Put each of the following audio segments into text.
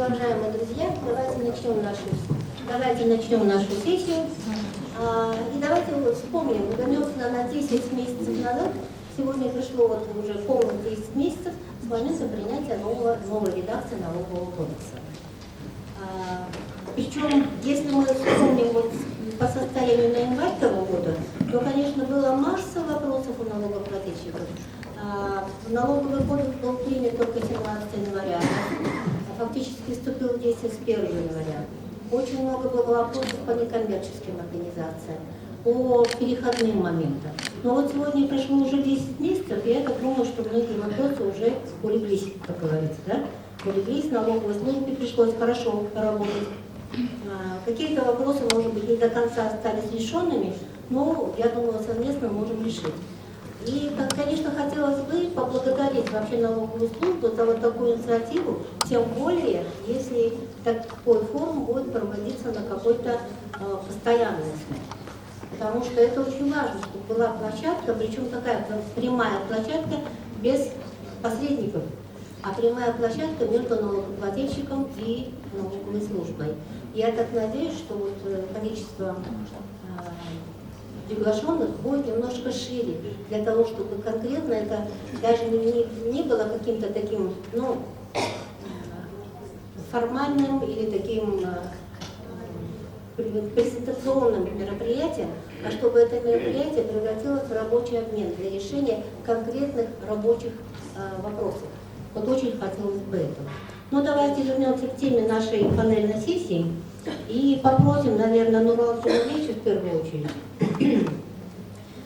Уважаемые друзья, давайте начнем нашу сессию. И давайте вспомним, вернемся на 10 месяцев назад. Сегодня пришло вот уже полных 10 месяцев с момента принятия новой редакции налогового кодекса. Причем, если мы вспомним вот по состоянию на январь того года, то, конечно, было масса вопросов у налогоплательщиков. Налоговый кодекс был принят только 17 января, фактически вступил в действие с 1 января. Очень много было вопросов по некоммерческим организациям, по переходным моментам. Но вот сегодня прошло уже 10 месяцев, и я так думаю, что многие вопросы уже улеглись, как говорится, да? Улеглись, налоговой службе пришлось хорошо поработать. Какие-то вопросы, может быть, не до конца остались решенными, но, я думаю, совместно можем решить. И, конечно, хотелось бы поблагодарить вообще налоговую службу за вот такую инициативу, тем более, если такой форум будет проводиться на какой-то постоянной основе. Потому что это очень важно, чтобы была площадка, причем такая прямая площадка без посредников, а прямая площадка между налогоплательщиком и налоговой службой. Я так надеюсь, что вот количество приглашенных будет немножко шире, для того, чтобы конкретно это даже не было каким-то таким, формальным или таким презентационным мероприятием, а чтобы это мероприятие превратилось в рабочий обмен для решения конкретных рабочих вопросов. Вот очень хотелось бы этого. Но давайте вернемся к теме нашей панельной сессии и попросим, наверное, Нурала Джумалевича в первую очередь,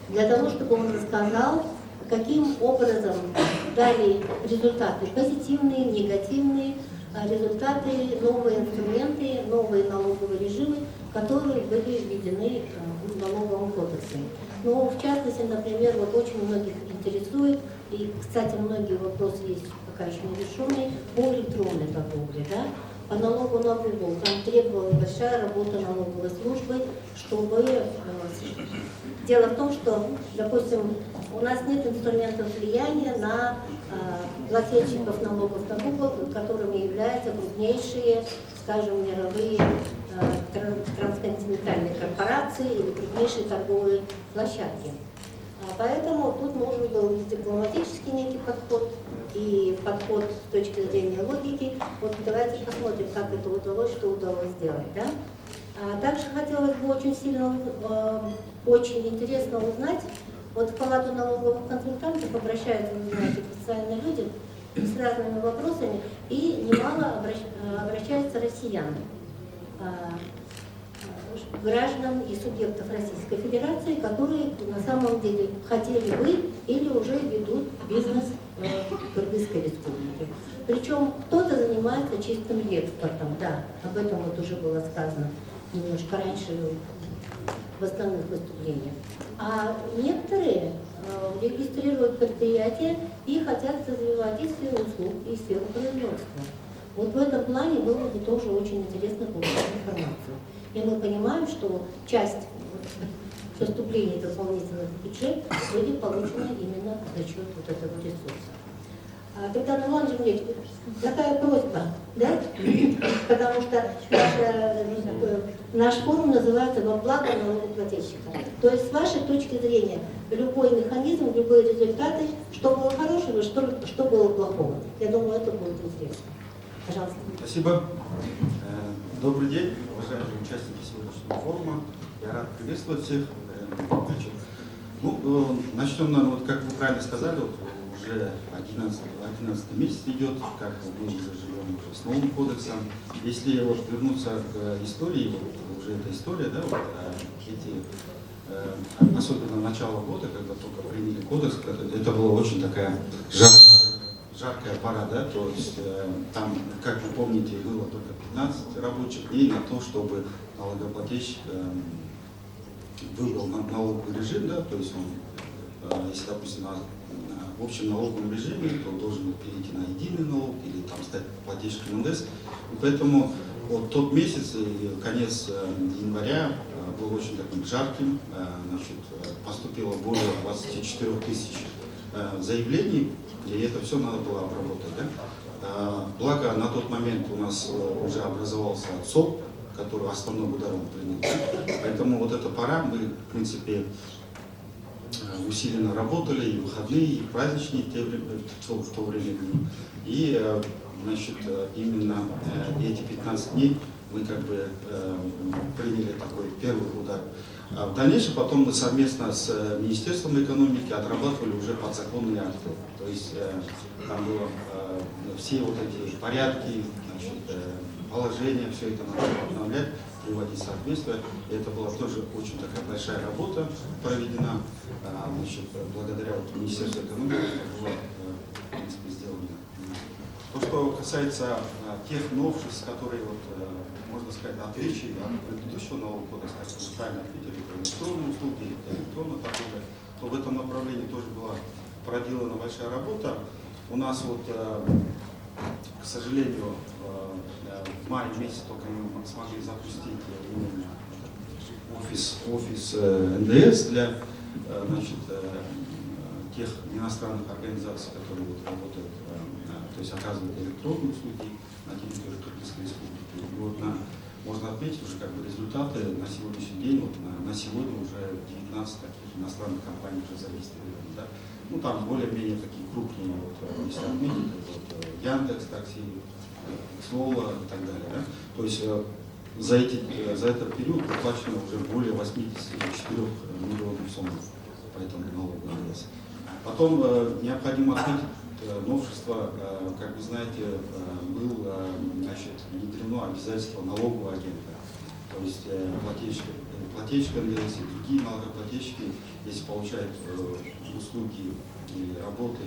для того, чтобы он рассказал, каким образом дали результаты позитивные, негативные, результаты, новые инструменты, новые налоговые режимы, которые были введены в налоговом кодексе. Но в частности, например, вот очень многих интересует, и, кстати, многие вопросы есть пока еще не решенные, по электронной торговле, да? По налогу на Google. Там требовалась большая работа налоговой службы, чтобы... Дело в том, что, допустим, у нас нет инструментов влияния на плательщиков налогов на Google, которыми являются крупнейшие, скажем, мировые трансконтинентальные корпорации или крупнейшие торговые площадки. Поэтому тут нужен был дипломатический некий подход и подход с точки зрения логики. Вот давайте посмотрим, как это удалось, что удалось сделать. Да? Также хотелось бы очень сильно, очень интересно узнать, вот в Палату налоговых консультантов обращаются, вы знаете, профессиональные люди с разными вопросами, и немало обращаются россиян, граждан и субъектов Российской Федерации, которые на самом деле хотели бы или уже ведут бизнес в Кыргызской Республике. Причем кто-то занимается чистым экспортом, да, об этом вот уже было сказано немножко раньше в основных выступлениях. А некоторые регистрируют предприятия и хотят развивать и сферу услуг, и сферу производства. Вот в этом плане было бы тоже очень интересно получить информацию. И мы понимаем, что часть поступлений дополнительных в бюджет были получены именно за счет вот этого ресурса. Тогда, Нурлан Джумалевич, такая просьба, да? Потому что наш форум называется «Во благо налогоплательщика». То есть, с вашей точки зрения, любой механизм, любые результаты, что было хорошего, что было плохого. Я думаю, это будет интересно. Пожалуйста. Спасибо. Добрый день, уважаемые участники сегодняшнего форума. Я рад приветствовать всех. Начнем, наверное, вот как вы правильно сказали, вот уже 11 месяц идет, как мы уже живем уже с новым кодексом. Если вот вернуться к истории, вот уже эта история, да, вот, особенно начало года, когда только приняли кодекс, это была очень такая жаркая пора, да, то есть там, как вы помните, было только 15 рабочих дней на то, чтобы налогоплательщик выбрал налоговый режим, да, то есть он, если, допустим, в общем налоговом режиме, то он должен перейти на единый налог или там стать плательщиком НДС. И поэтому вот тот месяц, конец января, был очень таким жарким. Поступило более 24 тысяч заявлений и это все надо было обработать. Да? Благо на тот момент у нас уже образовался СОП, который основной ударом принял. Поэтому вот эта пора мы, в принципе, усиленно работали, и выходные, и праздничные в то время. И значит, именно эти 15 дней мы как бы приняли такой первый удар. В дальнейшем потом мы совместно с Министерством экономики отрабатывали уже подзаконные акты. То есть там было все вот эти порядки, значит, положения, все это надо обновлять, приводить в соответствие. Это была тоже очень такая большая работа проведена. Значит, благодаря вот Министерству экономики это было, в принципе, сделано. То, что касается тех новшеств, которые, вот, можно сказать, отличия от предыдущего налогового кодекса, как вы правильно ответили, это электронные услуги, электронная торговля, то в этом направлении тоже была проделана большая работа. У нас вот, к сожалению, в мае месяце только мы смогли запустить именно офис НДС для, значит, тех иностранных организаций, которые вот работают, то есть оказывают электронные услуги на территории Кыргызской республики. И вот можно отметить уже как бы результаты на сегодняшний день, вот на сегодня уже 19 таких иностранных компаний уже зарегистрированы. Да? Ну там более-менее такие крупные, вот, если отметить, вот, Яндекс Такси, Слово и так далее. Да? То есть за этот период выплачено уже более 84 миллионов сомов по этому налогу НДС. Потом необходимо отметить новшество, как вы знаете, было, значит, внедрено обязательство налогового агента. То есть плательщик НДС и другие налогоплательщики, если получают услуги или работы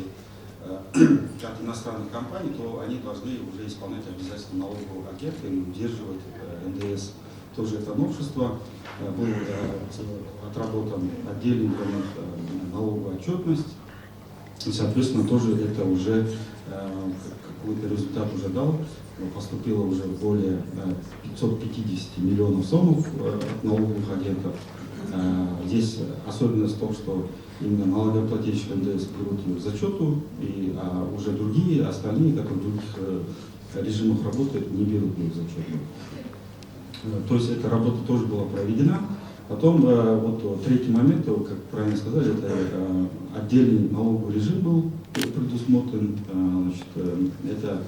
от иностранных компаний, то они должны уже исполнять обязательства налогового агента и удерживать НДС. Тоже это новшество. Был отработан отдельный налоговая отчетность. И, соответственно, тоже это уже какой-то результат уже дал. Поступило уже более 550 миллионов сомов от налоговых агентов. Здесь особенность в том, что именно налогоплательщик НДС берут ее в зачету, а уже другие, остальные, которые в других режимах работают, не берут ее в зачету. То есть эта работа тоже была проведена. Потом, вот третий момент, как правильно сказали, это отдельный налоговый режим был предусмотрен, значит, это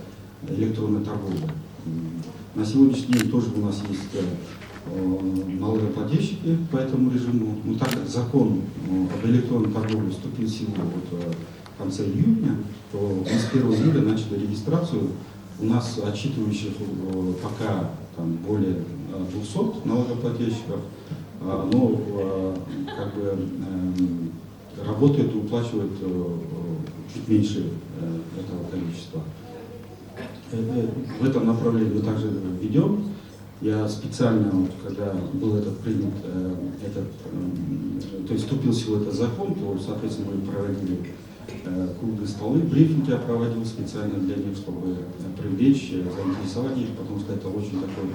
электронная торговля. На сегодняшний день тоже у нас есть налогоплательщики по этому режиму. Но так как закон об электронной торговле вступил в силу вот в конце июня, то мы с 1 июля начали регистрацию. У нас отчитывающих пока там более 200 налогоплательщиков, но как бы работает и уплачивает чуть меньше этого количества. В этом направлении мы также ведем. Я специально, вот, когда был этот принят, то есть вступил в силу этот закон, то, соответственно, мы проводили круглые столы, брифинги я проводил специально для них, чтобы привлечь, заинтересовать их, потому что это очень такой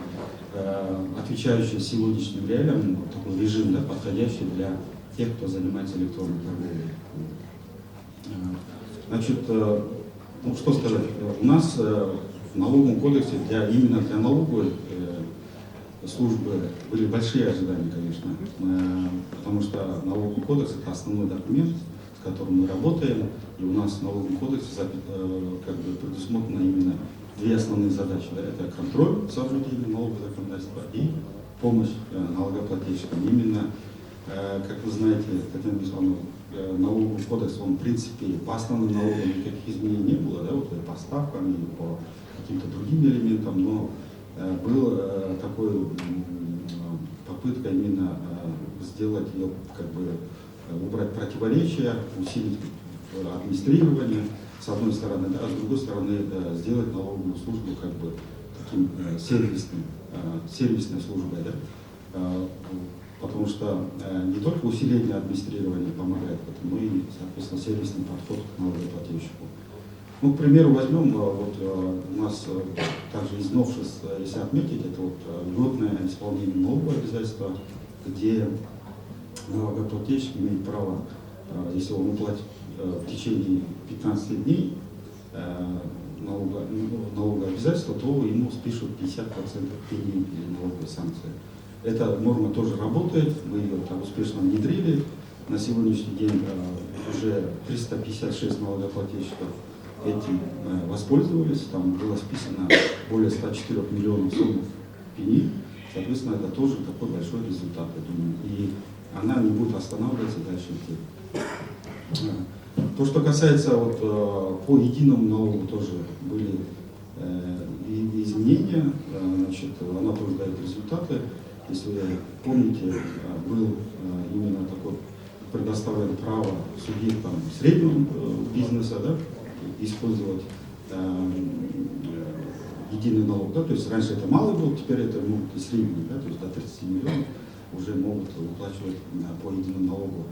отвечающий сегодняшним реалиям такой режим, да, подходящий для тех, кто занимается электронной торговлей. Значит, ну что сказать, у нас в налоговом кодексе именно для налоговой службы были большие ожидания, конечно, потому что налоговый кодекс это основной документ, с которым мы работаем, и у нас в налоговом кодексе как бы предусмотрено именно две основные задачи. Да, это контроль соблюдения налогового законодательства и помощь налогоплательщикам. Именно, как вы знаете, Татьяна Вячеславовна, налоговый кодекс, он в принципе по основным налогам никаких изменений не было, да, вот и по ставкам, и по каким-то другим элементам, но был такой попытка именно сделать ее, как бы убрать противоречия, усилить администрирование, с одной стороны, да, а с другой стороны сделать налоговую службу как бы таким сервисной службой, да, потому что не только усиление администрирования помогает в этом, но и, соответственно, сервисный подход к налогоплательщику. Ну, к примеру, возьмем, вот у нас также из новшеств, если отметить, это вот льготное исполнение нового обязательства, где налогоплательщик имеет право, если он в течение 15 дней налоговое обязательство, то ему спишут 50% пени или налоговой санкции. Эта норма тоже работает, мы ее там успешно внедрили. На сегодняшний день уже 356 налогоплательщиков этим воспользовались, там было списано более 104 миллионов сумм пени. Соответственно, это тоже такой большой результат, я думаю. И она не будет останавливаться дальше идти. То, что касается по единому налогу, тоже были изменения, значит, она тоже дает результаты. Если вы помните, был именно такой предоставлено право субъектам среднего бизнеса, да, использовать единый налог. Да, то есть раньше это малый был, теперь это могут и средний, да, то есть до 30 миллионов уже могут выплачивать по единому налогу.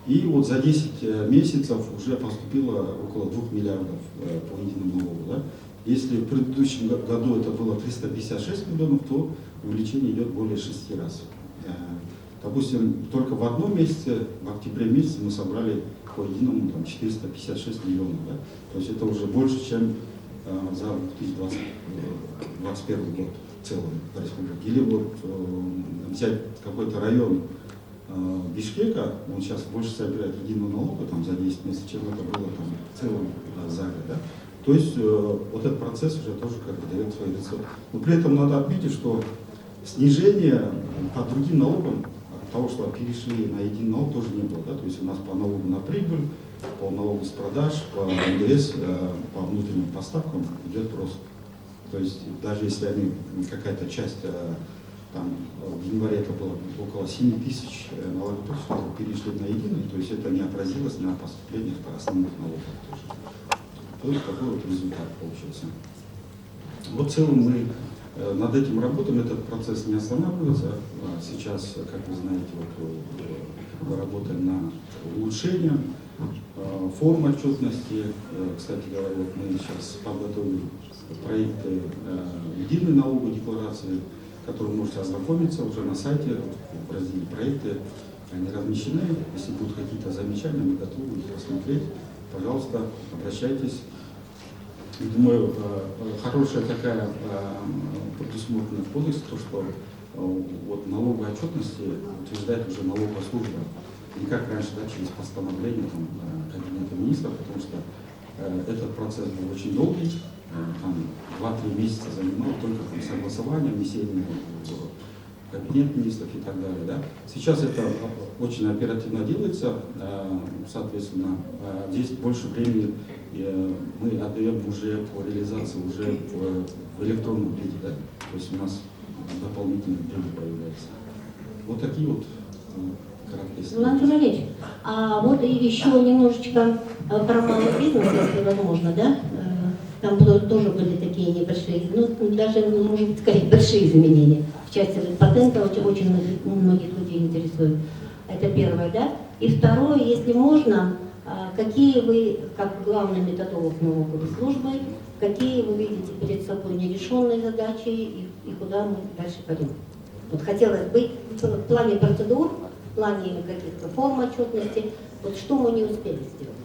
И вот за 10 месяцев уже поступило около 2 миллиардов по единому налогу. Да. Если в предыдущем году это было 356 миллионов, то увеличение идет более 6 раз. Допустим, только в одном месяце, в октябре месяце, мы собрали по единому 456 миллионов. Да? То есть это уже больше, чем за 2021 год в целом в республике. Или вот взять какой-то район Бишкека, он сейчас больше собирает единого налога там, за 10 месяцев, чем это было там, в целом за год. Да? То есть вот этот процесс уже тоже как бы дает свои результаты. Но при этом надо отметить, что снижение по другим налогам, от того, что перешли на единый налог, тоже не было. Да? То есть у нас по налогу на прибыль, по налогу с продаж, по НДС, по внутренним поставкам идет рост. То есть даже если они какая-то часть, там, в январе это было около 7 тысяч налогоплательщиков перешли на единый, то есть это не отразилось на поступлениях по основных налогах тоже. То есть такой вот результат получился. Вот в целом мы над этим работаем, этот процесс не останавливается. Сейчас, как вы знаете, мы работаем на улучшение форм отчетности. Кстати говоря, вот мы сейчас подготовили проекты единой налоговой декларации, которые можете ознакомиться уже на сайте в разделе проекты. Они размещены. Если будут какие-то замечания, мы готовы их рассмотреть. Пожалуйста, обращайтесь. Думаю, хорошая такая предусмотрена в кодексе, то, что вот налоговой отчетности утверждает уже налоговая служба. Не как раньше, да, через постановление кабинета министров, потому что этот процесс был очень долгий, там 2-3 месяца занимал только там, согласование, внесение в кабинет министров и так далее. Да. Сейчас это очень оперативно делается, соответственно, здесь больше времени мы отдаем уже по реализации уже в электронном виде, да? То есть у нас дополнительное время появляется. Вот такие вот краткие Ну, Антон Валерьевич, а вот еще немножечко про малый бизнес, если возможно, да? Там тоже были такие небольшие, ну, даже, может быть, скорее, большие изменения в части патента, очень многих людей интересует. Это первое, да? И второе, если можно, какие вы, как главный методолог налоговой службы, какие вы видите перед собой нерешенные задачи и куда мы дальше пойдем? Вот хотелось бы в плане процедур, в плане каких-то форм отчетности, вот что мы не успели сделать.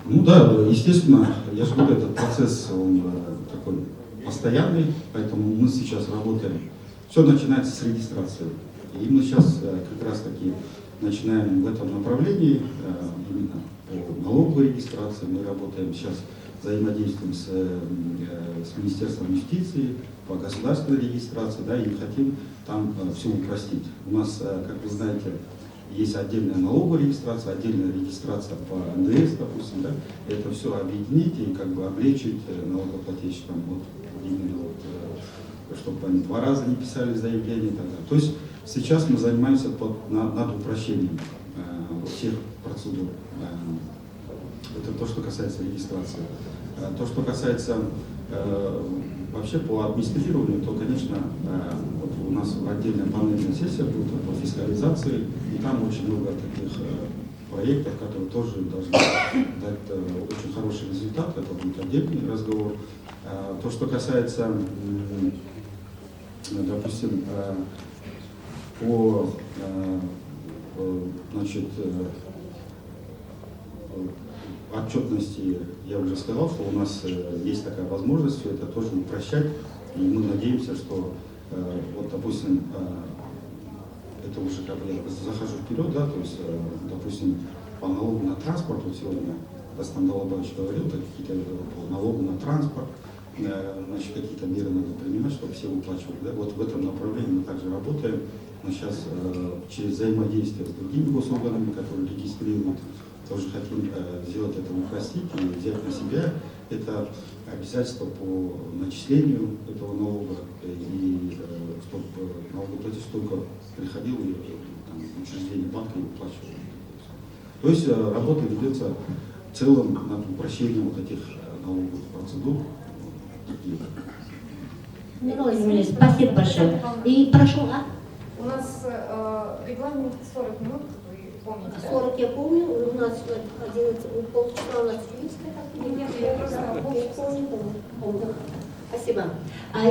Ну да, естественно, я же говорю, этот процесс, он такой постоянный, поэтому мы сейчас работаем. Все начинается с регистрации. И мы сейчас как раз таки начинаем в этом направлении, именно по налоговой регистрации. Мы работаем сейчас, взаимодействуем с Министерством юстиции по государственной регистрации, да, и хотим там все упростить. У нас, как вы знаете, есть отдельная налоговая регистрация, отдельная регистрация по НДС, допустим, да, это все объединить и как бы облегчить налогоплательщикам, вот, именно вот, чтобы они 2 раза не писали заявление и так далее. То есть сейчас мы занимаемся над упрощением всех процедур. Это то, что касается регистрации. То, что касается вообще по администрированию, то, конечно, вот у нас отдельная панельная сессия будет по фискализации, и там очень много таких проектов, которые тоже должны дать очень хороший результат. Это будет отдельный разговор. То, что касается, допустим, значит, отчетности я уже сказал, что у нас есть такая возможность все это тоже упрощать, и мы надеемся, что вот, допустим, это уже как бы я захожу вперед, да, то есть, допустим, по налогу на транспорт, вот сегодня Раскандал Абаевич говорил, какие-то по налогу на транспорт, значит, какие-то меры надо принимать, чтобы все выплачивали. Да? Вот в этом направлении мы также работаем. Мы сейчас через взаимодействие с другими госорганами, которые регистрируют, тоже хотим сделать это упростить и взять на себя это обязательство по начислению этого налога, и чтобы налогоплательщик только приходил и там, учреждение банка и выплачивал. То есть работа ведется в целом над упрощением вот этих налоговых процедур. Михаил Владимирович, спасибо большое. И прошу, У нас регламент 40 минут, вы помните? 40 я помню, у нас 11, полчаса у нас юристская. Нет, я просто помню. Спасибо.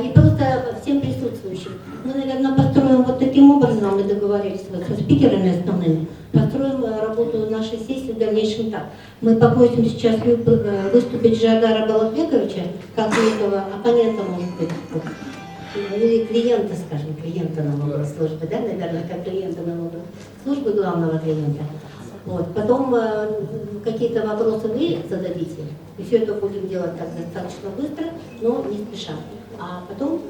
И просто всем присутствующим. Мы, наверное, построим вот таким образом, мы договорились со спикерами основными, построим работу нашей сессии в дальнейшем так. Мы попросим сейчас выступить Жадара Балахбековича, как этого оппонента, может быть, или клиента, скажем, клиента налоговой службы, да, наверное, как клиента налоговой службы, главного клиента. Вот. Потом какие-то вопросы вы зададите, и все это будем делать так достаточно быстро, но не спеша. А потом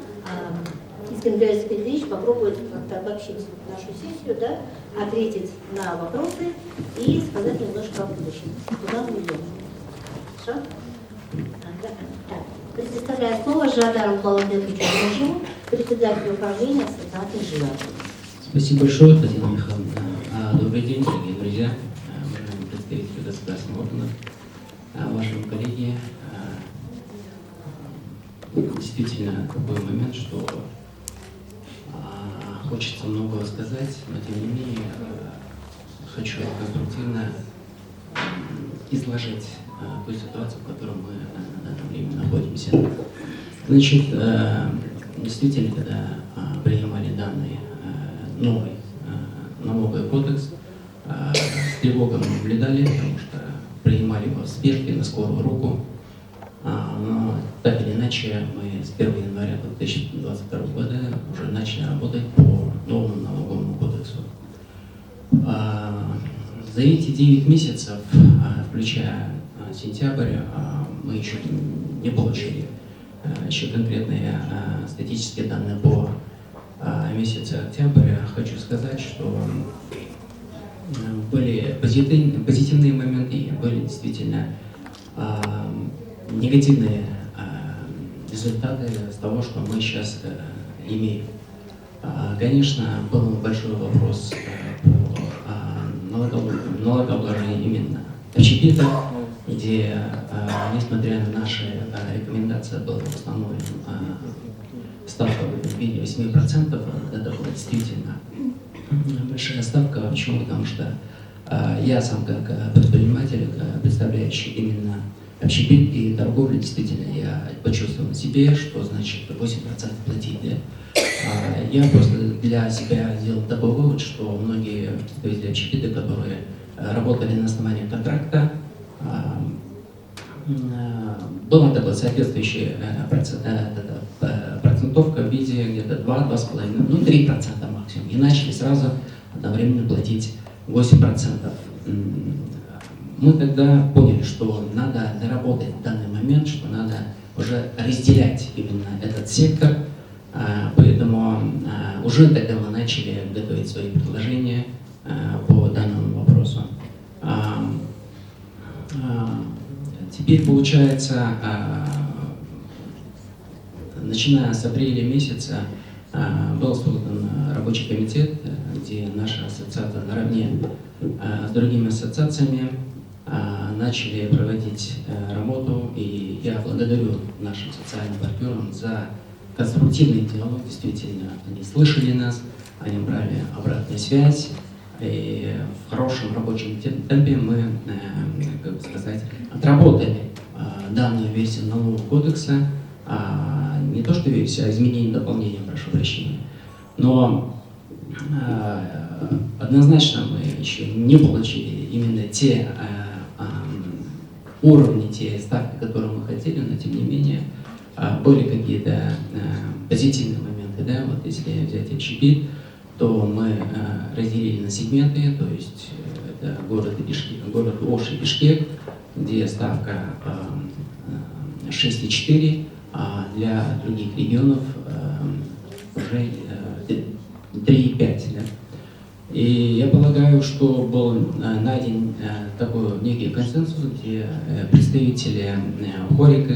Искандер Искандерович попробует как-то обобщить нашу сессию, да, ответить на вопросы и сказать немножко о будущем. Куда мы идем? Хорошо? Так. Предоставляю слово Жадару Балахбековичу, председателю управления Ассоциации ЖИА. Спасибо большое, Татьяна Михайловна. Добрый день, дорогие друзья, уважаемые представители государственных органов, ваши коллеги. Действительно, такой момент, что хочется многого сказать, но тем не менее хочу конструктивно изложить ту ситуацию, в которой мы на это время находимся. Значит, действительно, когда принимали данный новый налоговый кодекс, с тревогой мы наблюдали, потому что принимали его в спешке, на скорую руку. Но так или иначе, мы с 1 января 2022 года уже начали работать по новому налоговому кодексу. За эти 9 месяцев, включая сентябрь, мы еще не получили еще конкретные статистические данные по месяце октября. Хочу сказать, что были позитивные моменты и были действительно негативные результаты из того, что мы сейчас имеем. Конечно, был большой вопрос по налогообложению именно общепитов, где, несмотря на наши рекомендации, была установлена ставка в виде 8%, это была действительно большая ставка. Почему? Потому что я сам как предприниматель, представляющий именно общепит и торговлю, действительно, я почувствовал на себе, что значит 8% платить. Да? Я просто для себя сделал такой вывод, что многие представители общепита, которые работали на основании контракта, была такая соответствующая процентовка в виде где-то 2-2,5, ну 3% максимум. И начали сразу одновременно платить 8%. Мы тогда поняли, что надо доработать в данный момент, что надо уже разделять именно этот сектор. Поэтому уже тогда мы начали готовить свои предложения по данному вопросу. Теперь получается, начиная с апреля месяца, был создан рабочий комитет, где наша ассоциация наравне с другими ассоциациями начали проводить работу, и я благодарю нашим социальным партнерам за конструктивный диалог. Действительно, они слышали нас, они брали обратную связь, и в хорошем рабочем темпе мы, как бы сказать, отработали данную версию налогового кодекса, не то что версию, а изменение, дополнение, прошу прощения. Но однозначно мы еще не получили именно те уровне те ставки, которые мы хотели, но тем не менее были какие-то позитивные моменты. Да? Вот если взять общепит, то мы разделили на сегменты, то есть это город Ош и Бишкек, где ставка 6,4, а для других регионов уже 3,5. Да? И я полагаю, что был найден такой некий консенсус, где представители Хорика,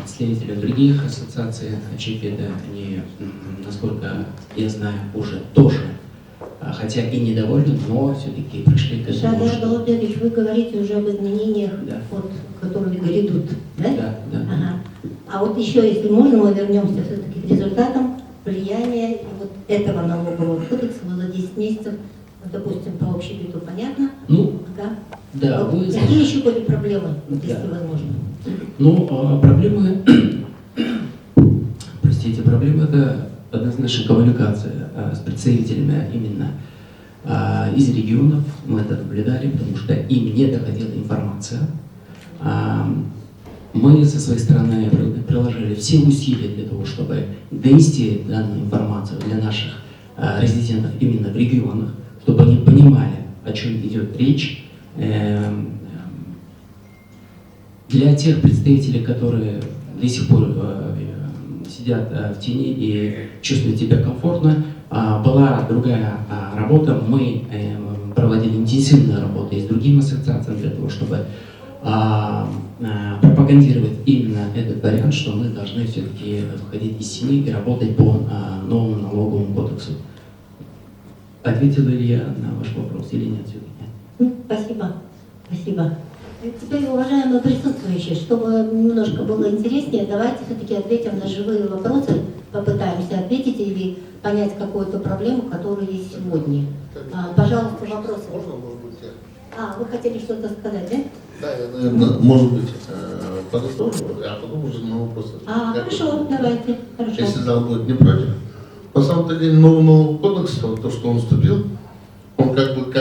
представители других ассоциаций общепита, они, насколько я знаю, уже тоже, хотя и недовольны, но все-таки пришли к этому. Шадар Голубевич, вы говорите уже об изменениях, Да. вот, которые грядут, да? Да, да. Ага. А вот еще, если можно, мы вернемся все-таки к результатам влияния вот этого налогового кодекса. Было 10 месяцев, допустим, по общепиту понятно. Ну, Да? да, Вот вы какие еще были проблемы, вот, Да. если возможно? Ну, проблемы, простите, проблема это однозначно коммуникация с представителями именно из регионов. Мы это наблюдали, потому что им не доходила информация. Мы со своей стороны приложили все усилия для того, чтобы донести данную информацию для наших резидентов именно в регионах, чтобы они понимали, о чем идет речь. Для тех представителей, которые до сих пор сидят в тени и чувствуют себя комфортно, была другая работа. Мы проводили интенсивную работу и с другими ассоциациями для того, чтобы пропагандировать именно этот вариант, что мы должны все-таки выходить из тени и работать по новому налоговому кодексу. Ответил ли я на ваш вопрос или нет все-таки? Спасибо. Спасибо. Теперь, уважаемые присутствующие, чтобы немножко было интереснее, давайте все-таки ответим на живые вопросы, попытаемся ответить или понять какую-то проблему, которая есть сегодня. Пожалуйста, вопросы. Можно, может быть, я? Вы хотели что-то сказать, да? Да, я, наверное, может быть, подытожу, а потом уже на вопросы. Хорошо, давайте. Хорошо. Если зал будет не против. На самом-то деле, новый кодекс, вот то, что он вступил, он как бы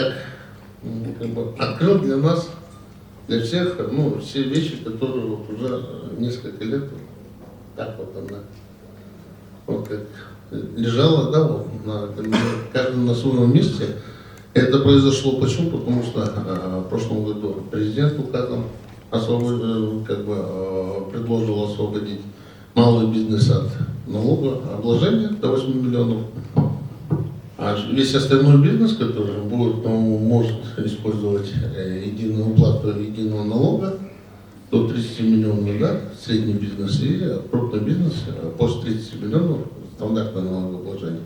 открыл для нас, для всех, все вещи, которые вот уже несколько лет так вот она, вот как лежала, да, вот, каждый на своем месте. Это произошло почему? Потому что в прошлом году президент указом предложил освободить малый бизнес от налогообложения до 8 миллионов. А весь остальной бизнес, который может использовать единую уплату единого налога до 30 миллионов, да, средний бизнес, и крупный бизнес после 30 миллионов стандартное налогообложение.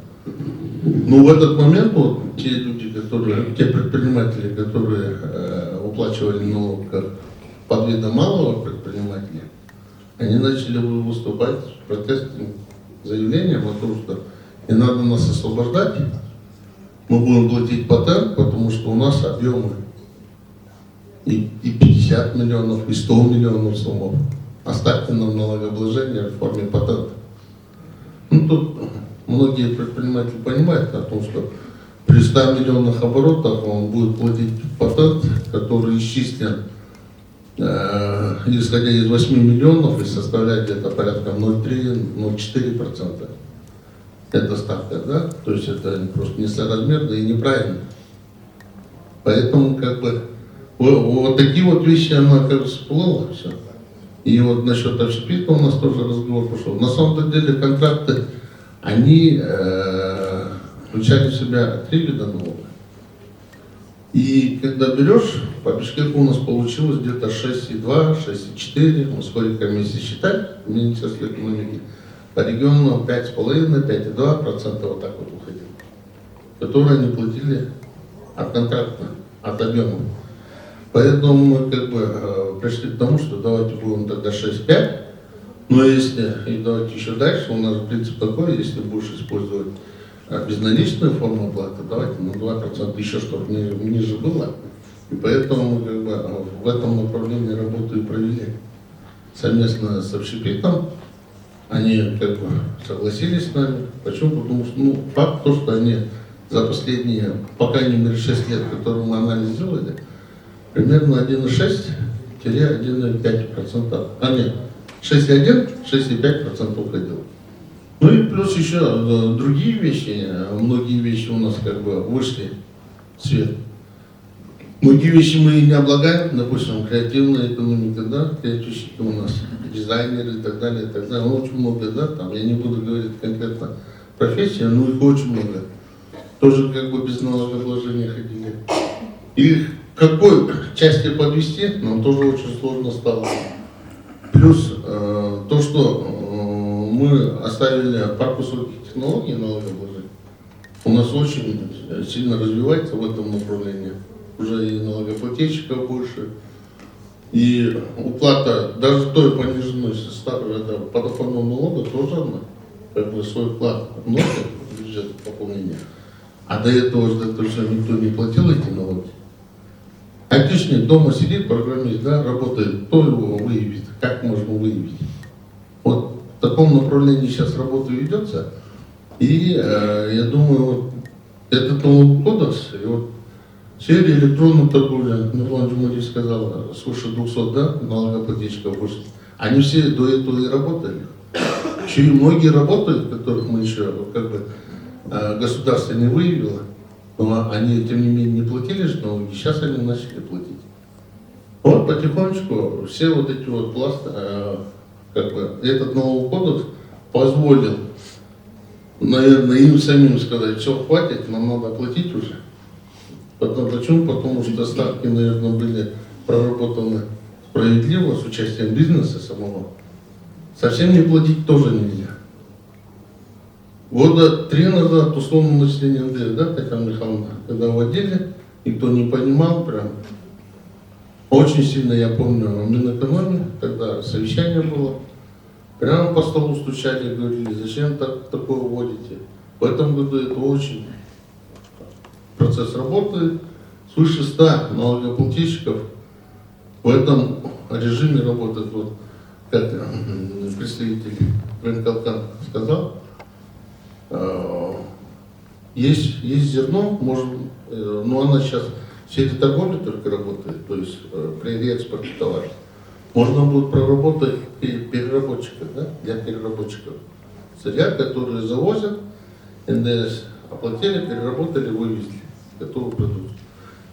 Но в этот момент вот, те люди, те предприниматели, которые уплачивали налог как под видом малого предпринимателя, они начали выступать с протестным заявлением о том, что не надо нас освобождать, мы будем платить патент, потому что у нас объемы и 50 миллионов, и 100 миллионов суммов. Оставьте нам налогообложение в форме патента. Тут многие предприниматели понимают о том, что при 100 миллионах оборотах он будет платить патент, который исчислен, исходя из 8 миллионов, и составляет где-то порядка 0,3-0,4%. Это ставка, да? То есть это просто несоразмерно и неправильно. Поэтому вот такие вот вещи она всплыла, все. И вот насчет общепита у нас тоже разговор пошел. На самом деле контракты, они включали в себя 3 вида налога. И когда берешь, по Бишкеку у нас получилось где-то 6,2, 6,4, мы с хориками если считать, в Министерстве экономики, по региону 5,5, 5,2% вот так вот уходило, которые они платили от контракта, от объема. Поэтому мы пришли к тому, что давайте будем тогда 6,5, но если, и давайте еще дальше, у нас принцип такой, если будешь использовать безналичную форму оплаты, давайте на 2% еще, чтобы ниже было. И поэтому мы в этом направлении работу и провели совместно с общепитом. Они согласились с нами. Почему? Потому что факт то, что они за последние, по крайней мере, 6 лет, которые мы анализ делали, примерно 1,6 6,1-1,5%. А нет, 6,1-6,5% уходил. Ну и плюс еще другие вещи, многие вещи у нас как бы вышли в свет. Многие вещи мы не облагаем, допустим, креативная экономика, да, креативщики у нас, дизайнеры и так далее, и так далее. Ну, очень много, да, там, я не буду говорить конкретно профессии, но их очень много. Тоже как бы без налогообложения ходили. И к какой части подвести, нам тоже очень сложно стало. Плюс то, что мы оставили парк высоких технологий налогообложения, у нас очень сильно развивается в этом направлении. Уже и налогоплательщиков больше, и уплата даже той пониженной подоходного налога тоже она, как бы свой вклад вносит в бюджет пополнения. А до этого же точно никто не платил эти налоги. Айтишник дома сидит, программист, да, работает, кто его выявит, как можно выявить. Вот в таком направлении сейчас работа ведется, и я думаю, вот этот новый кодекс, и вот в сфере электронной торговли, Нурлан Джумади сказал, свыше 200, да, налогоплательщиков больше. Они все до этого и работали. Еще и многие работают, которых мы еще как бы государство не выявило, но они тем не менее не платили же налоги, сейчас они начали платить. Вот потихонечку все вот эти вот пласты, как бы этот новый кодекс позволил, наверное, им самим сказать, все, хватит, нам надо платить уже. Почему? Потому что ставки, наверное, были проработаны справедливо, с участием бизнеса самого. Совсем не платить тоже нельзя. Года 3 назад условно начисление НДС, да, Татьяна Михайловна, когда вводили, никто не понимал прям. Очень сильно, я помню, в Минэкономии, когда совещание было, прямо по столу стучали, говорили, зачем такое вводите. В этом году это очень... Процесс работает, свыше 100 налогоплательщиков в этом режиме работает, вот, как представитель ВНКЛК сказал, есть зерно, но она сейчас в сфере торговли только работает, то есть при реэкспорте товаров. Можно будет проработать переработчиков, да, для переработчиков сырья, которые завозят, НДС оплатили, переработали, вывезли готовый продукт.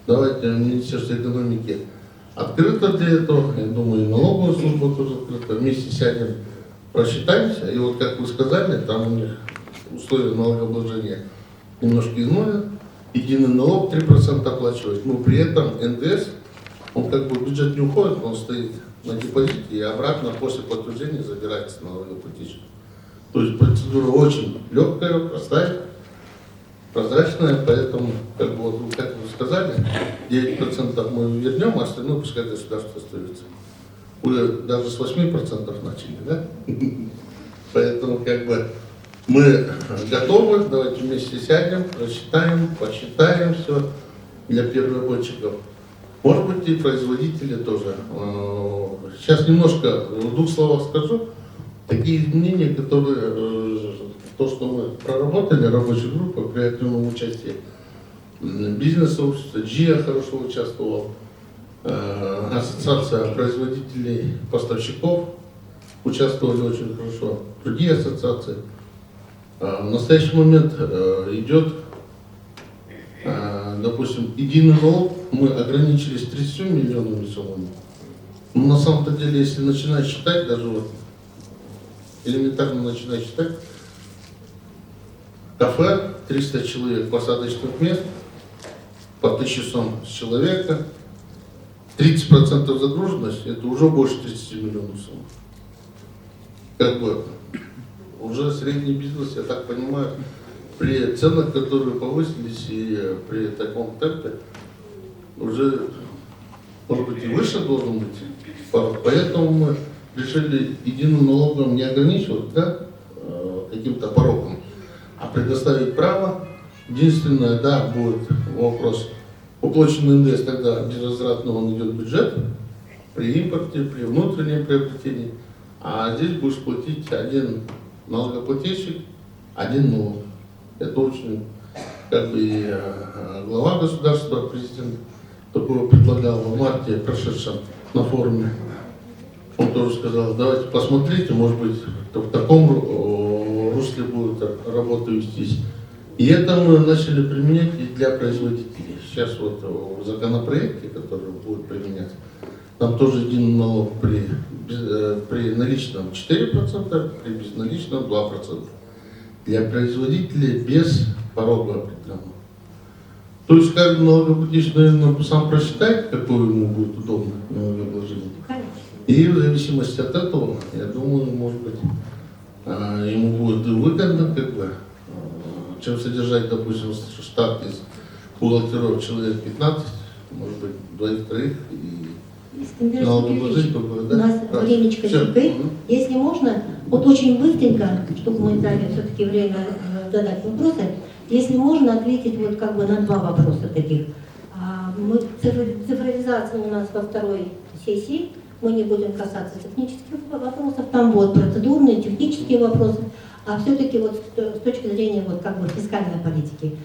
Давайте Министерство экономики открыто для этого, я думаю, и налоговая служба тоже открыта, вместе сядем, просчитаемся, и вот как вы сказали, там у них условия налогообложения немножко иное, единый налог 3% оплачивать, но при этом НДС, он как бы в бюджет не уходит, он стоит на депозите и обратно после подтверждения забирается налогоплательщик. То есть процедура очень легкая, простая, прозрачная, поэтому, как бы, вот, как вы сказали, 9% мы вернем, а остальное пускай государство остается. Уже даже с 8% начали, да? Поэтому, как бы, мы готовы, давайте вместе сядем, рассчитаем, посчитаем все для переработчиков. Может быть, и производители тоже. Сейчас немножко в 2 словах скажу. Такие изменения, которые, то, что мы проработали, рабочая группа при активном участии бизнес-сообщества, ДЖИА хорошо участвовал, ассоциация производителей, поставщиков участвовали очень хорошо, другие ассоциации. В настоящий момент идет, допустим, единый налог, мы ограничились 30 миллионами суммами. Но на самом-то деле, если начинать считать, даже вот элементарно начинать считать, кафе, 300 человек посадочных мест, по 1000 сом с человека, 30% загруженность, это уже больше 30 миллионов сумм. Как бы уже средний бизнес, я так понимаю, при ценах, которые повысились и при таком темпе, уже, может быть, и выше должен быть. Поэтому мы решили единым налогом не ограничивать, да, каким-то порогом, а предоставить право. Единственное, да, будет вопрос, уплаченный НДС, тогда безвозвратно он идет в бюджет, при импорте, при внутреннем приобретении, а здесь будешь платить один налогоплательщик, один налог. Это очень, как бы, и глава государства, президент, такое предлагал в марте прошедшем на форуме. Он тоже сказал, давайте посмотрите, может быть, в таком русле будет работа вестись. И это мы начали применять и для производителей. Сейчас вот в законопроекте, который будет применяться, там тоже единый налог при наличном 4%, при безналичном 2%. Для производителей без порога определенного. То есть каждый налогоплательщик, наверное, сам просчитает, какое ему будет удобно налогообложение. И в зависимости от этого, я думаю, может быть, ему будет выгодно, как бы, чем содержать, допустим, штат из бухгалтеров человек 15, может быть, 2-3 и налогообложение только, у нас да? времечко теперь. Если можно, вот очень быстренько, чтобы мы дали все-таки время задать вопросы, если можно ответить вот как бы на два вопроса таких. Цифровизация у нас во второй сессии, мы не будем касаться технических вопросов, там вот процедурные, технические вопросы, а все-таки вот с точки зрения вот как бы фискальной политики.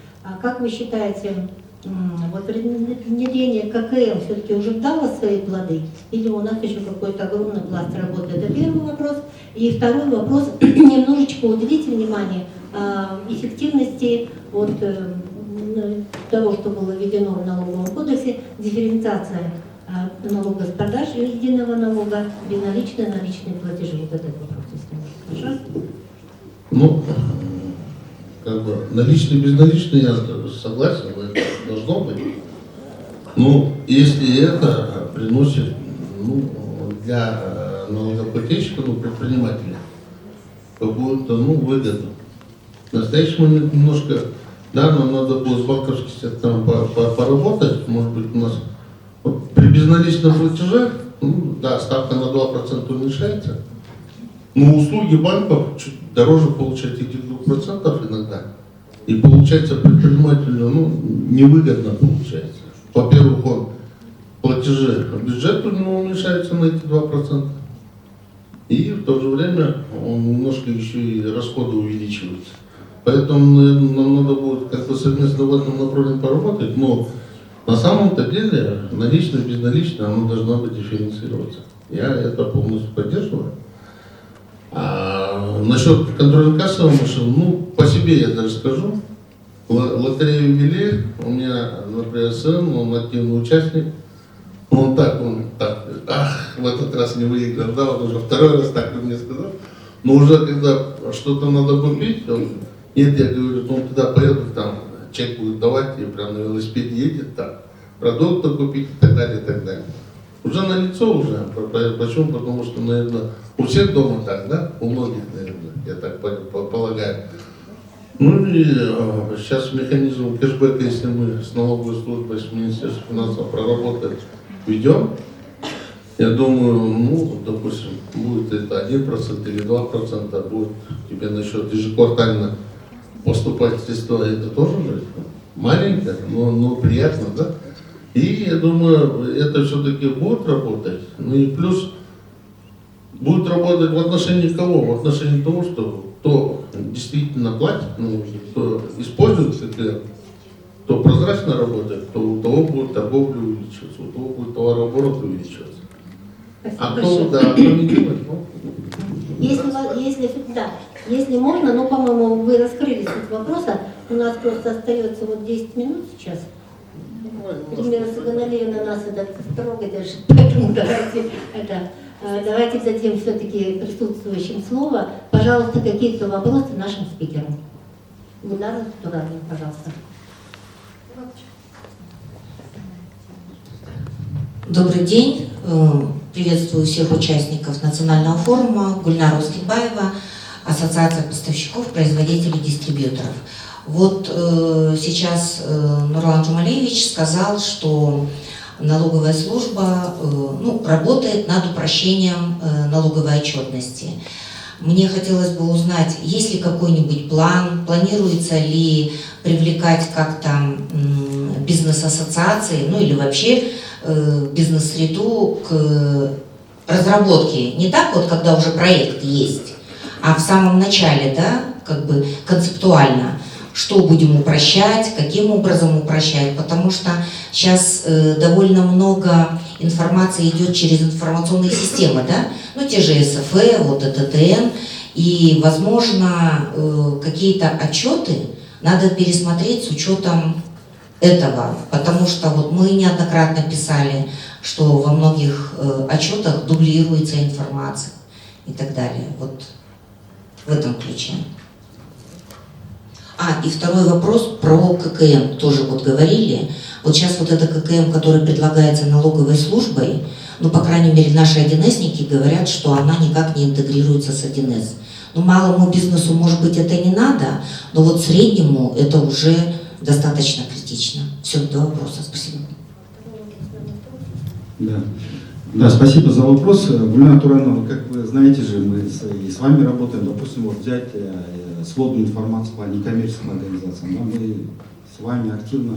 Как вы считаете, вот внедрение ККМ все-таки уже дало свои плоды? Или у нас еще какой-то огромный пласт работы? Это первый вопрос. И второй вопрос, немножечко уделите внимание эффективности от того, что было введено в налоговом кодексе, дифференциация налога с продаж и единого налога, безналичные, наличные платежи. Вот этот вопрос, если можно. Хорошо? Ну, как бы наличный, безналичный, я согласен, это должно быть. Но если это приносит для налогоплательщика, предпринимателя, какую-то выгоду. В настоящий момент немножко, да, нам надо будет с банковским сектором поработать, может быть, у нас вот при безналичном платеже, да, ставка на 2% уменьшается, но услуги банков чуть дороже получать этих 2% иногда. И получается предпринимателю невыгодно получается. Во-первых, он платежи бюджету уменьшаются на эти 2%, и в то же время он немножко еще и расходы увеличиваются. Поэтому, наверное, нам надо будет как-то совместно в этом направлении поработать, но на самом-то деле наличное, безналичное, оно должно быть дифференцироваться. Я это полностью поддерживаю. А насчет контрольно-кассовых машин, по себе я даже скажу. Лотерея «Юбилей», у меня, например, сын, он активный участник. Он так, в этот раз не выиграл, да, он уже второй раз так мне сказал. Но уже когда что-то надо купить, нет, я говорю, он туда поедет, там чек будет давать, и прям на велосипеде едет, так, продукты купить и так далее, и так далее. Уже на лицо уже. Почему? Потому что, наверное, у всех дома так, да? У многих, наверное, я так полагаю. Ну и сейчас механизм кэшбэка, если мы с налоговой службой, с Министерством финансов проработаем, ведем, я думаю, допустим, будет это 1% или 2%, будет тебе на счет ежеквартально поступать средства, это тоже же маленькое, но приятно, да? И я думаю, это все-таки будет работать. Ну и плюс будет работать в отношении кого? В отношении того, что кто действительно платит, кто использует ККМ, кто прозрачно работает, то у того будет торговля увеличиваться, у того будет товарооборот увеличиваться. А кто не делает, Если можно, по-моему, вы раскрыли суть вопроса, у нас просто остается 10 минут сейчас. Примерно Саганалия на нас это строго держит, поэтому давайте дадим все-таки присутствующим слово. Пожалуйста, какие-то вопросы нашим спикерам. Гульнара Тураевна, пожалуйста. Добрый день. Приветствую всех участников национального форума. Гульнара Ускинбаева, Ассоциация поставщиков, производителей, дистрибьюторов. Вот сейчас Нурлан Джумалиевич сказал, что налоговая служба работает над упрощением налоговой отчетности. Мне хотелось бы узнать, есть ли какой-нибудь план, планируется ли привлекать как-то бизнес-ассоциации, или вообще бизнес-среду к разработке. Не так когда уже проект есть, а в самом начале, да, концептуально. что будем упрощать, каким образом упрощать, потому что сейчас довольно много информации идет через информационные системы, да, ну те же СФ, вот ТТН, и, возможно, какие-то отчеты надо пересмотреть с учетом этого, потому что вот мы неоднократно писали, что во многих отчетах дублируется информация и так далее, вот в этом ключе. И второй вопрос про ККМ, тоже вот говорили. Вот сейчас вот это ККМ, который предлагается налоговой службой, ну, по крайней мере, наши 1С-ники говорят, что она никак не интегрируется с 1С. Ну, малому бизнесу, может быть, это не надо, но вот среднему это уже достаточно критично. Все, два вопроса, спасибо. Да, спасибо за вопрос. Гульнара Туранова, как вы знаете же, мы и с вами работаем, допустим, вот взять сводную информацию по некоммерческим организациям. Да, мы с вами активно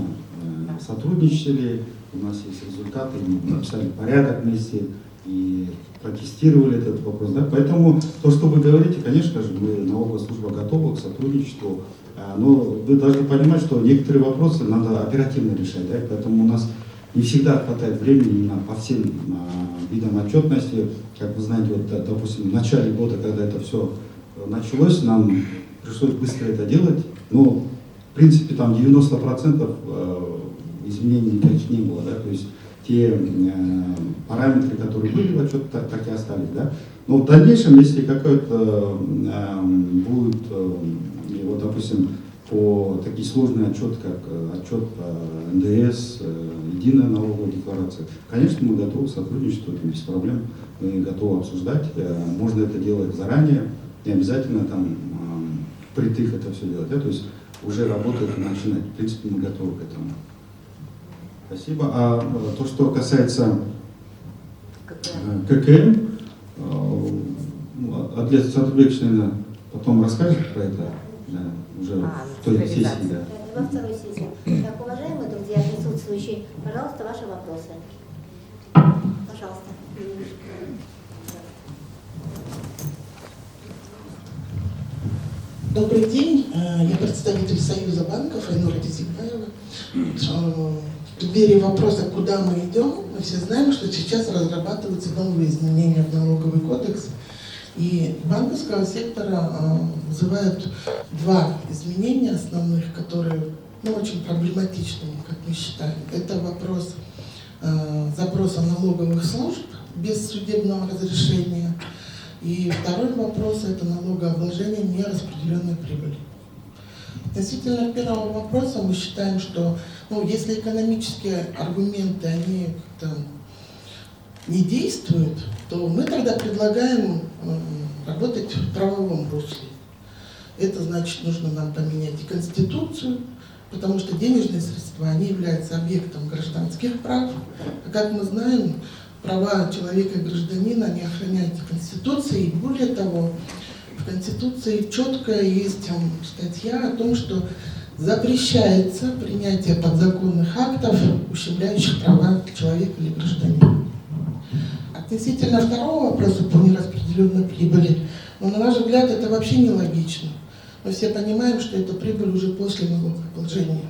сотрудничали, у нас есть результаты, мы написали порядок вместе и протестировали этот вопрос. Да? Поэтому то, что вы говорите, конечно же, мы, налоговая служба, готова к сотрудничеству, но вы должны понимать, что некоторые вопросы надо оперативно решать, да? Поэтому у нас не всегда хватает времени по всем видам отчетности. Как вы знаете, вот, допустим, в начале года, когда это все началось, нам пришлось быстро это делать, но в принципе там 90% изменений никаких не было, да? То есть те параметры, которые были в отчете, так и остались. Да? Но в дальнейшем, если какой-то будет, вот, допустим, по такие сложные отчеты, как отчет по НДС, единая налоговая декларация, конечно, мы готовы к сотрудничеству, без проблем, мы готовы обсуждать. Можно это делать заранее, не обязательно там впритык это все делать, да? То есть уже работать и начинать. В принципе, мы готовы к этому. Спасибо. А то, что касается ККМ, Адлет Сатурбекович, наверное, потом расскажет про это, да, уже в той сессии. Да. Во второй сессии. Так, уважаемые друзья, присутствующие, пожалуйста, ваши вопросы. Пожалуйста. Добрый день, я представитель Союза банков Айнура Тизикбаева. В преддверии вопроса, куда мы идем, мы все знаем, что сейчас разрабатываются новые изменения в налоговый кодекс. И банковского сектора вызывают два изменения основных, которые очень проблематичны, как мы считаем. Это вопрос запроса налоговых служб без судебного разрешения. И второй вопрос – это налогообложение нераспределенной прибыли. Относительно первого вопроса мы считаем, что если экономические аргументы они как-то не действуют, то мы тогда предлагаем работать в правовом русле. Это значит, нужно нам поменять и Конституцию, потому что денежные средства, они являются объектом гражданских прав. А как мы знаем, права человека и гражданина, они охраняются Конституцией. И более того, в Конституции четко есть статья о том, что запрещается принятие подзаконных актов, ущемляющих права человека или гражданина. Относительно второго вопроса по нераспределенной прибыли, на наш взгляд, это вообще нелогично. Мы все понимаем, что это прибыль уже после налогообложения.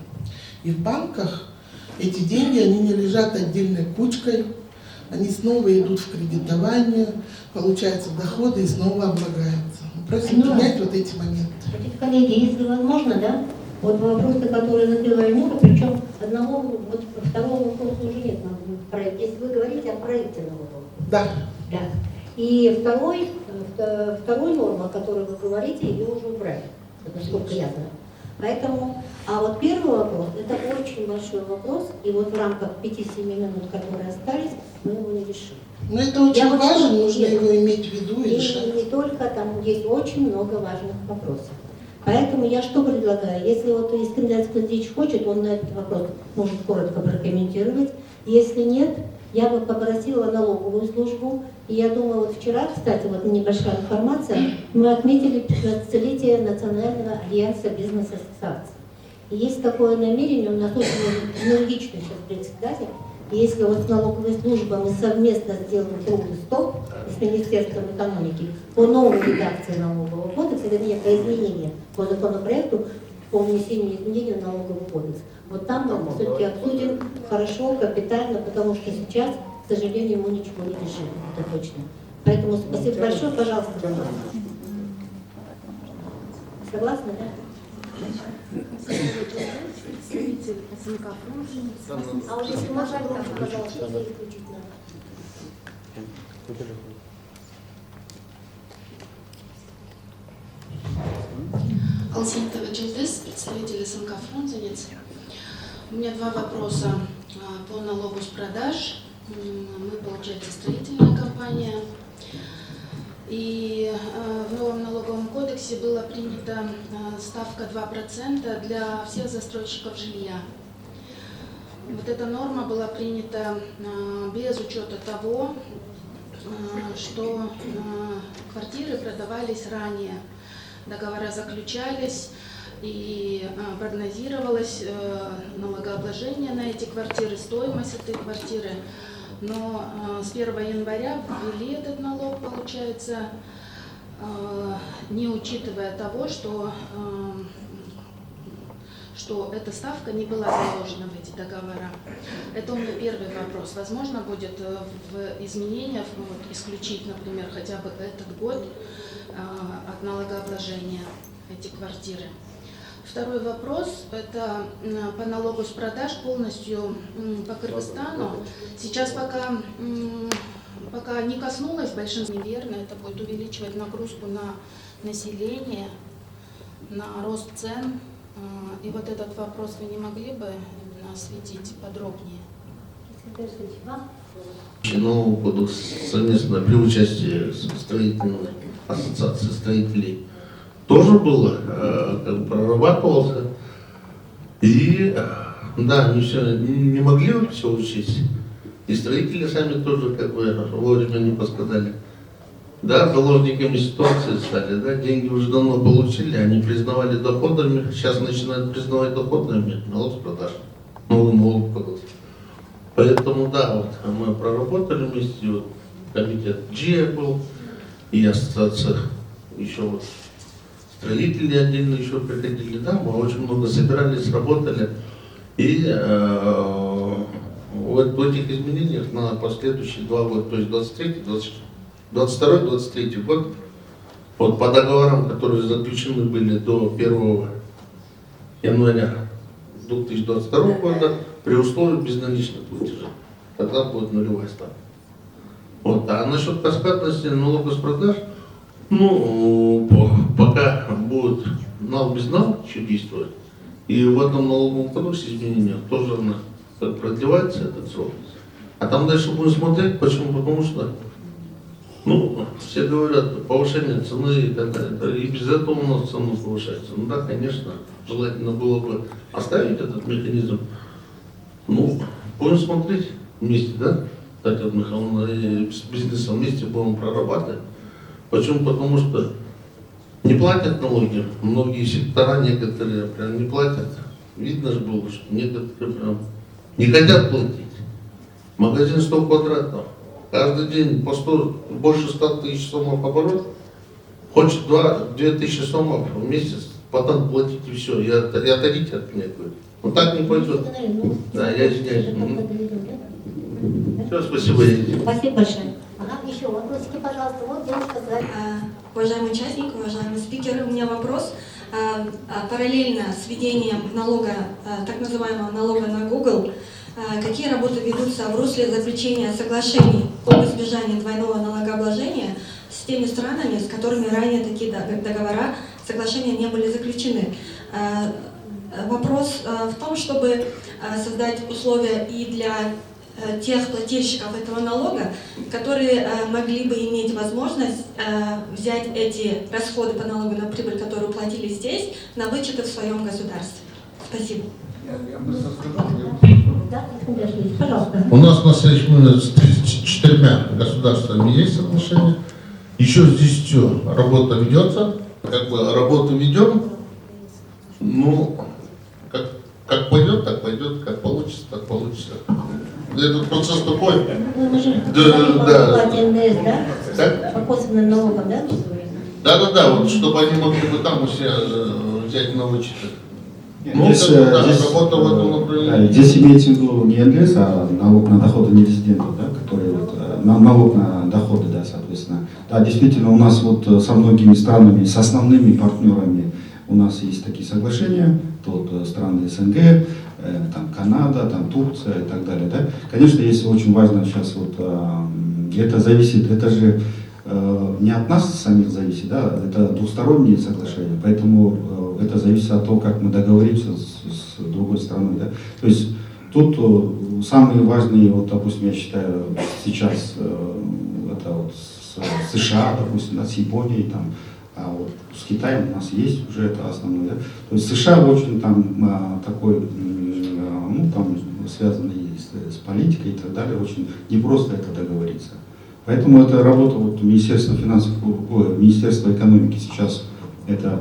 И в банках эти деньги, они не лежат отдельной кучкой, они снова идут в кредитование, получаются доходы и снова облагаются. Мы просим принять вот эти моменты. Коллеги, если возможно, да, вот вопросы, которые назрела Айнура, причем второго вопроса уже нет в проекте. Если вы говорите о проекте налогового. Да. Да. И второй норма, о которой вы говорите, ее уже убрали, насколько я знаю. Поэтому, а вот первый вопрос, это очень большой вопрос, и вот в рамках 5-7 минут, которые остались, мы его не решим. Но это очень важно, нужно его иметь в виду и решать. И не только, там есть очень много важных вопросов. Поэтому я что предлагаю? Если вот Искандер Искандерович хочет, он на этот вопрос может коротко прокомментировать. Если нет, я бы попросила налоговую службу. И я думаю, вот вчера, кстати, вот небольшая информация, мы отметили 15-летие Национального альянса бизнес-ассоциаций. И есть такое намерение, у нас очень энергичный сейчас председатель. И если вот с налоговой службой мы совместно сделаем круглый стол с Министерством экономики по новой редакции налогового кодекса, вернее, по изменениям по законопроекту, по внесению изменений в налоговый кодекс. Вот там мы все-таки обсудим хорошо, капитально, потому что сейчас, к сожалению, мы ничего не решим, это точно. Поэтому спасибо большое, пожалуйста. Согласны, да? Представитель СНК «Фронт». А вот если можно, громче, пожалуйста, переключить надо. Алсинтова Джилдес, представитель СНК «Фрунзенец». У меня два вопроса по налогу с продаж. Мы, получается, строительная компания. И в новом налоговом кодексе была принята ставка 2% для всех застройщиков жилья. Вот эта норма была принята без учета того, что квартиры продавались ранее. Договора заключались и прогнозировалось налогообложение на эти квартиры, стоимость этой квартиры. Но с 1 января ввели этот налог, получается, не учитывая того, что эта ставка не была заложена в эти договора. Это у меня первый вопрос. Возможно, будет в изменениях исключить, например, хотя бы этот год от налогообложения эти квартиры. Второй вопрос – это по налогу с продаж полностью по Кыргызстану. Сейчас пока не коснулось большинство, неверно, это будет увеличивать нагрузку на население, на рост цен. И вот этот вопрос вы не могли бы осветить подробнее? Нового кодекса совместно при участии строительной ассоциации строителей тоже было, как бы прорабатывался. И да, они все не могли все учесть. И строители сами тоже как бы вовремя не подсказали. Да, заложниками ситуации стали, да, деньги уже давно получили, они признавали доходами, сейчас начинают признавать доходами налог с продаж. Новый налог кодекс. Поэтому да, вот мы проработали вместе, вот, комитет ГИА был, и ассоциация еще вот строители отдельно еще приходили, да, мы очень много собирались, работали. И вот в этих изменениях на последующие 2 года, то есть 22-23 год, вот по договорам, которые заключены были до 1 января 2022 года, при условии безналичных платежей, тогда будет нулевая ставка. Вот. А насчет каскадности налога с продаж, ну, пока будет налог без налога еще действовать, и в этом налоговом кодексе изменения тоже она продлевается этот срок. А там дальше будем смотреть, почему? Потому что, ну, все говорят, повышение цены и так далее. И без этого у нас цена повышается. Ну да, конечно, желательно было бы оставить этот механизм. Ну, будем смотреть вместе, да? Татьяна Михайловна, с бизнесом вместе будем прорабатывать. Почему? Потому что не платят налоги. Многие сектора, некоторые прям не платят. Видно же было, что некоторые прям не хотят платить. Магазин 100 квадратов. Каждый день по 100, больше 100 тысяч сомов оборот. Хочет 2000 сомов в месяц, потом платить и все. И отойдите от меня, говорю. Ну так не пойдет. Да, я извиняюсь. Все, спасибо. Спасибо большое. Ага, еще вопросики, пожалуйста. Вот девушка сзади. Уважаемый участник, уважаемый спикер, у меня вопрос. Параллельно с введением налога, так называемого налога на Google, какие работы ведутся в русле заключения соглашений об избежании двойного налогообложения с теми странами, с которыми ранее такие договора, соглашения не были заключены? Вопрос в том, чтобы создать условия и для тех плательщиков этого налога, которые могли бы иметь возможность взять эти расходы по налогу на прибыль, которые платили здесь, на вычеты в своем государстве. Спасибо. Да, пожалуйста. У нас на следующий момент с 4 государствами есть соглашение. Еще с 10 работа ведется. Как бы работу ведем. Ну, как пойдет, так пойдет, как получится, так получится. Этот процесс такой. Мы же Да. НДС, да? Так? По косвенным налогам, да? Да, вот чтобы они могли бы там у себя взять на вычеты. Ну, Здесь, работа в этом направлении. здесь имеется в виду не НДС, а налог на доходы нерезидентов, да, который вот, налог на доходы, да, соответственно. Да, действительно, у нас вот со многими странами, с основными партнерами у нас есть такие соглашения, тут страны СНГ, там Канада, там Турция и так далее, да. Конечно, есть очень важно сейчас вот, это зависит, это же не от нас самих зависит, да, это двусторонние соглашения, поэтому это зависит от того, как мы договоримся с другой страной, да. То есть тут самые важные, вот, допустим, я считаю, сейчас это вот с США, допустим, да, с Японией, там, а вот с Китаем у нас есть уже это основное, да. То есть США очень там такой, ну, там связанный с политикой и так далее, очень непросто это договориться. Поэтому это работа вот, Министерства финансов, Министерства экономики сейчас это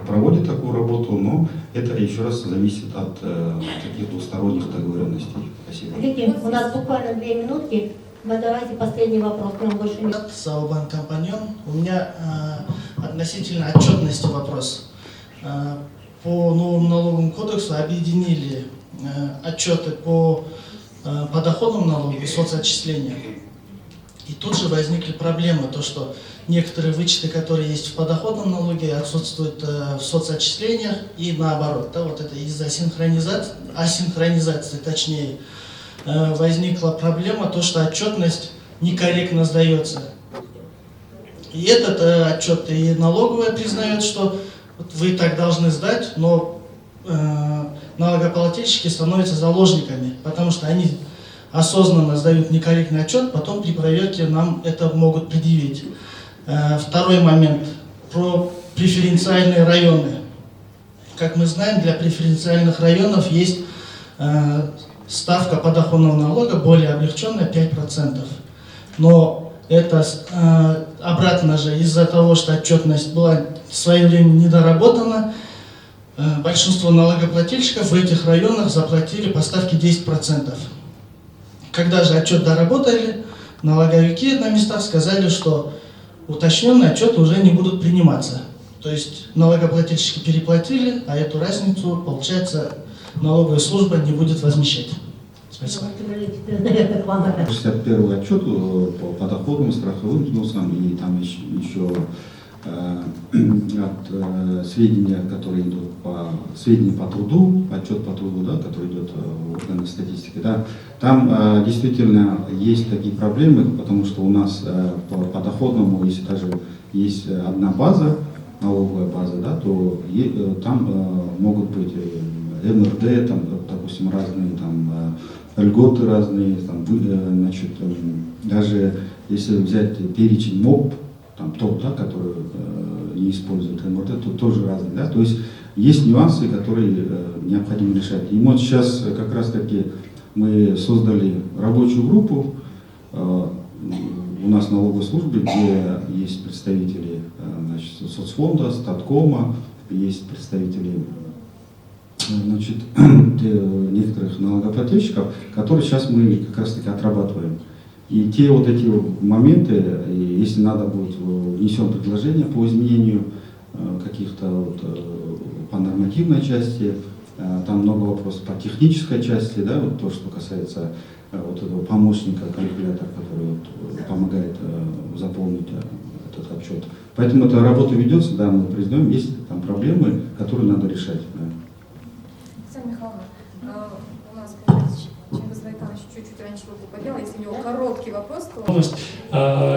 проводит такую работу, но это еще раз зависит от таких двусторонних договоренностей. Спасибо. Коллеги, у нас буквально 2 минутки. Но давайте последний вопрос, прям больше нет. Саубан Компаньон. У меня относительно отчетности вопрос. По новому налоговому кодексу объединили отчеты по подоходному налогу и соцотчисления. И тут же возникли проблемы, то что некоторые вычеты, которые есть в подоходном налоге, отсутствуют в соцотчислениях и наоборот. Да, вот это из-за асинхронизации, точнее, возникла проблема, то что отчетность некорректно сдается. И этот отчет и налоговая признает, что вот вы так должны сдать, но налогоплательщики становятся заложниками, потому что они осознанно сдают некорректный отчет, потом при проверке нам это могут предъявить. Второй момент про преференциальные районы. Как мы знаем, для преференциальных районов есть ставка подоходного налога более облегченная 5%. Но это обратно же из-за того, что отчетность была в свое время недоработана, большинство налогоплательщиков в этих районах заплатили по ставке 10%. Когда же отчет доработали, налоговики на местах сказали, что уточненные отчеты уже не будут приниматься. То есть налогоплательщики переплатили, а эту разницу, получается, налоговая служба не будет возмещать. Спасибо. 61-й отчет по подоходным, страховым взносам и там еще от сведения, которые идут сведения по труду, отчет по труду, да, который идет в органах статистики, да, там действительно есть такие проблемы, потому что у нас по подоходному, если даже есть одна база, налоговая база, да, то там могут быть МРД, там, допустим, разные там льготы разные, там, значит, даже если взять перечень МОП, там ТОП, да, который не использует МРД, то тоже разные, да, то есть нюансы, которые необходимо решать. И вот сейчас как раз таки мы создали рабочую группу у нас в налоговой службе, где есть представители, значит, соцфонда, статкома, есть представители, значит, некоторых налогоплательщиков, которые сейчас мы как раз таки отрабатываем. И те вот эти моменты, если надо будет, внесем предложение по изменению каких-то вот, по нормативной части, там много вопросов по технической части, да, вот то, что касается вот этого помощника, калькулятора, который вот помогает заполнить этот отчет. Поэтому эта работа ведется, да, мы признаем, есть там проблемы, которые надо решать. Да. Оксана Михайловна, у нас получается, Чингис Айтанович чуть-чуть раньше руку поднял. Если у него короткий вопрос, то...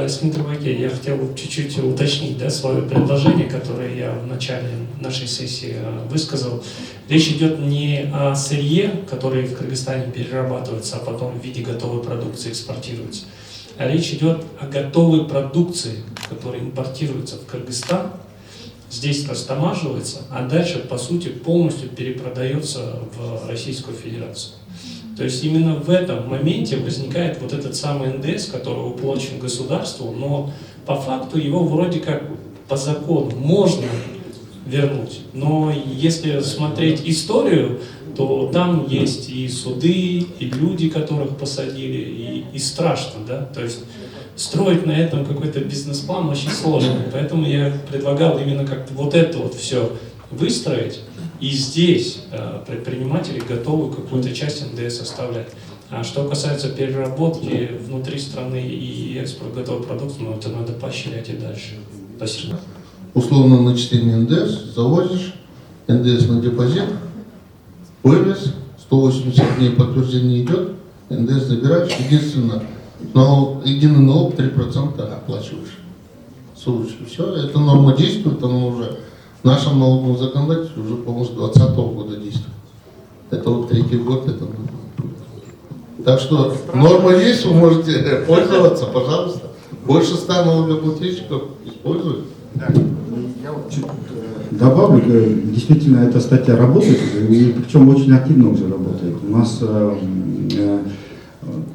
Смитрбаке, я хотел бы чуть-чуть уточнить, да, свое предложение, которое я в начале нашей сессии высказал. Речь идет не о сырье, которое в Кыргызстане перерабатывается, а потом в виде готовой продукции экспортируется, а речь идет о готовой продукции, которая импортируется в Кыргызстан, здесь растамаживается, а дальше, по сути, полностью перепродается в Российскую Федерацию. То есть именно в этом моменте возникает вот этот самый НДС, который уплачен государству, но по факту его вроде как по закону можно вернуть. Но если смотреть историю, то там есть и суды, и люди, которых посадили, и страшно, да, то есть строить на этом какой-то бизнес-план очень сложно, поэтому я предлагал именно как-то вот это вот все выстроить, И здесь предприниматели готовы какую-то часть НДС оставлять. А что касается переработки внутри страны и экспорт готовой продукции, ну, это надо поощрять и дальше. Спасибо. Условно начисление НДС, завозишь, НДС на депозит, вывез, 180 дней подтверждение идет, НДС забираешь, единственное, единый налог 3% оплачиваешь. Слушай, все, эта норма действует, она уже в нашем налоговом законодательстве уже, по-моему, с 2020 года действует. Это вот 3-й год, это норма. Так что норма есть, вы можете пользоваться, пожалуйста. Больше 100 налогоплательщиков используют. Я вот чуть добавлю, действительно эта статья работает, и причем очень активно уже работает. У нас,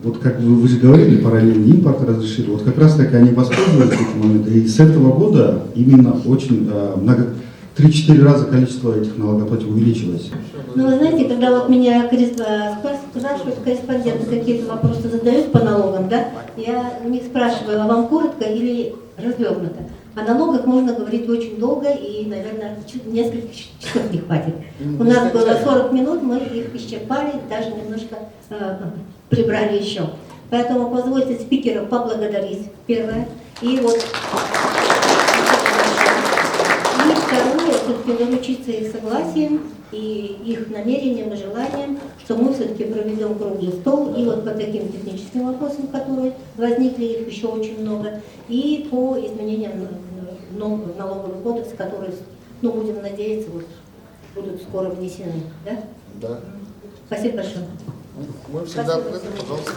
вот как вы же говорили, параллельный импорт разрешили, вот как раз таки они воспользовались этим моментом, и с этого года именно очень 3-4 раза количество этих налогоплательщиков увеличилось. Ну, вы знаете, когда вот меня спрашивают корреспонденты, какие-то вопросы задают по налогам, да, я у них спрашиваю, а вам коротко или развернуто? О налогах можно говорить очень долго и, наверное, несколько часов не хватит. У нас было 40 минут, мы их исчерпали, даже немножко прибрали еще. Поэтому позвольте спикеров поблагодарить, первое. И вот и второе, все-таки заручиться их согласием и их намерением и желанием, что мы все-таки проведем круглый стол и вот по таким техническим вопросам, которые возникли, их еще очень много, и по изменениям в налоговый кодекс, которые, ну, будем надеяться, вот, будут скоро внесены. Да? Да. Спасибо большое. Мы всегда, пожалуйста.